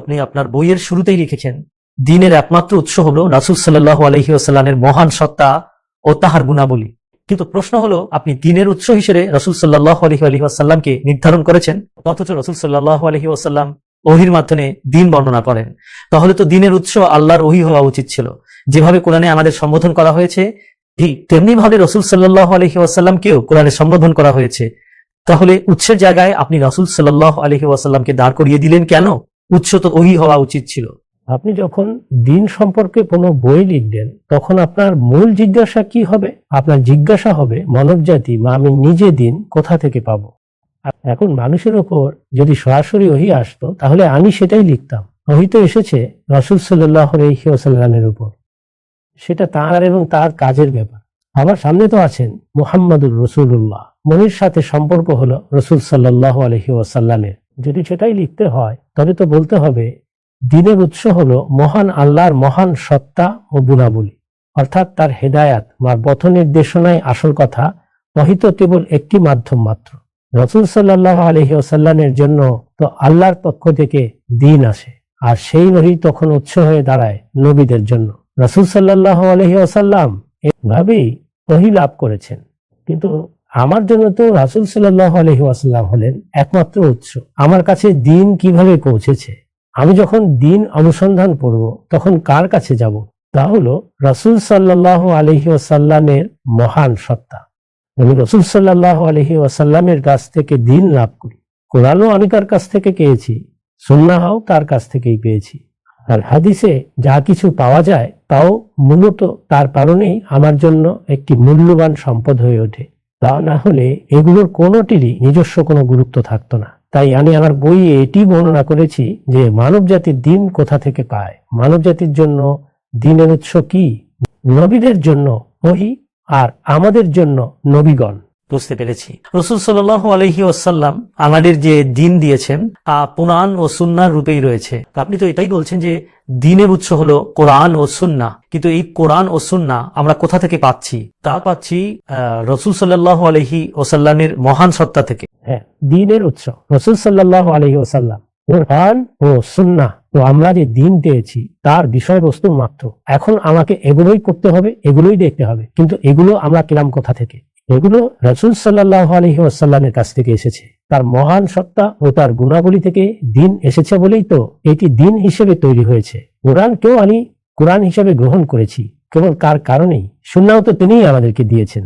আপনি আপনার বইয়ের শুরুতেই লিখেছেন, দ্বীনের একমাত্র উৎস হলো রাসূল সাল্লাল্লাহু আলাইহি ওয়াসাল্লামের মহান সত্তা ও তাহার গুণাবলী। কিন্তু প্রশ্ন হলো, আপনি দ্বীনের উৎস হিসেবে রাসূল সাল্লাল্লাহু আলাইহি ওয়াসাল্লামকে নির্ধারণ করেছেন, অথচ রাসূল সাল্লাল্লাহু আলাইহি ওয়াসাল্লাম ওহীর মাধ্যমে দ্বীন বর্ণনা করেন। তাহলে তো দ্বীনের উৎস আল্লাহর ওহী হওয়া উচিত ছিল। যেভাবে কোরআনে আমাদের সম্বোধন করা হয়েছে, ঠিক তেমনি ভাবে রাসূল সাল্লাল্লাহু আলাইহি ওয়াসাল্লামকেও কোরআনে সম্বোধন করা হয়েছে। তাহলে উৎসের জায়গায় আপনি রাসূল সাল্লাল্লাহু আলাইহি ওয়াসাল্লামকে দাঁড় করিয়ে দিলেন কেন? উৎস তো ওহী হওয়া উচিত ছিল। আপনি যখন দিন সম্পর্কে কোনো বই লিখবেন, তখন আপনার মূল জিজ্ঞাসা কি হবে? আপনার জিজ্ঞাসা হবে মানবজাতি বা আমি নিজে দিন কোথা থেকে পাবো। এখন মানুষের ওপর যদি সরাসরি ওহী আসতো, তাহলে আমি সেটাই লিখতাম। ওহী তো এসেছে রাসূল সাল্লাল্লাহু আলাইহি ওয়াসাল্লামের উপর, সেটা তার এবং তার কাজের ব্যাপার। আমার সামনে তো আছেন মুহাম্মাদুর রাসূলুল্লাহ, মনির সাথে সম্পর্ক হলো রাসূল সাল্লাল্লাহু আলাইহি ওয়াসাল্লামের। যদি সেটাই লিখতে হয়, তবে তো বলতে হবে দ্বীনের উৎস হলো মহান আল্লাহর মহান সত্তা ও গুণাবলী, অর্থাৎ তার হেদায়াত বা পথ নির্দেশনায় আসল কথা। ওহী তো কেবল একটি মাধ্যম মাত্র। রাসূল সাল্লাল্লাহু আলাইহি ওয়াসাল্লামের জন্য তো আল্লাহর পক্ষ থেকে দ্বীন আসে, আর সেই ওহী তখন উৎস হয়ে দাঁড়ায় নবীদের জন্য। রাসূল সাল্লাল্লাহু আলাইহি ওয়াসাল্লাম এভাবেই ওহী লাভ করেছেন। কিন্তু আমার জন্য তো রাসূল সাল্লাল্লাহু আলাইহি ওয়াসাল্লাম হলেন একমাত্র উৎস। আমার কাছে দ্বীন কিভাবে পৌঁছেছে? আমি যখন দ্বীন অনুসন্ধান করব, তখন কার কাছে যাব? তা হলো রাসূল সাল্লাল্লাহু আলাইহি ওয়াসাল্লামের মহান সত্তা। আমি রাসূল সাল্লাল্লাহু আলাইহি ওয়াসাল্লামের কাছ থেকে দ্বীন লাভ করি। কোরআনও আমি তার কাছ থেকে পেয়েছি, সুন্নাহও তার কাছ থেকেই পেয়েছি। আর হাদিসে যা কিছু পাওয়া যায়, তাও মূলত তার কারণেই আমার জন্য একটি মূল্যবান সম্পদ হয়ে ওঠে। তা না হলে এগুলোর কোনোটিরই নিজস্ব কোনো গুরুত্ব থাকতো না। তাই আমি আমার বইয়ে এটি বর্ণনা করেছি যে মানব জাতির দ্বীন কোথা থেকে পায়। মানব জাতির জন্য দ্বীনের উৎস কি? নবীদের জন্য ওহী, আর আমাদের জন্য নবীগণ। বুঝতে পেরেছি। রাসূল সাল্লাল্লাহু আলাইহি ওয়াসাল্লাম আমাদের যে দ্বীন দিয়েছেন তা কোরআন ও সুন্নাহর রূপেই রয়েছে। আপনি তো এটাই বলছেন যে দ্বীনের উৎস হলো কোরআন ও সুন্নাহ, কিন্তু এই কোরআন ও সুন্নাহ আমরা কোথা থেকে পাচ্ছি? তা পাচ্ছি রাসূল সাল্লাল্লাহু আলাইহি ওয়াসাল্লামের মহান সত্তা থেকে। হ্যাঁ, দ্বীনের উৎস রাসূল সাল্লাল্লাহু আলাইহি ওয়াসাল্লাম। কোরআন ও সুন্নাহ তো আমরা যে দ্বীন পেয়েছি তার বিষয়বস্তু মাত্র। এখন আমাকে এগুলোই করতে হবে, এগুলোই দেখতে হবে। কিন্তু এগুলো আমরা পেলাম কোথা থেকে? এগুলো রাসূল সাল্লাল্লাহু আলাইহি ওয়াসাল্লামের কাছ থেকে এসেছে। তার মহান সত্তা ও তার গুণাবলী থেকে দ্বীন এসেছে বলেই তো এটি দ্বীন হিসেবে তৈরি হয়েছে। কোরআনকেও আমি কোরআন হিসেবে গ্রহণ করেছি কেবল কার কারণেই? সুন্নাহ তো তিনিই আমাদেরকে দিয়েছেন।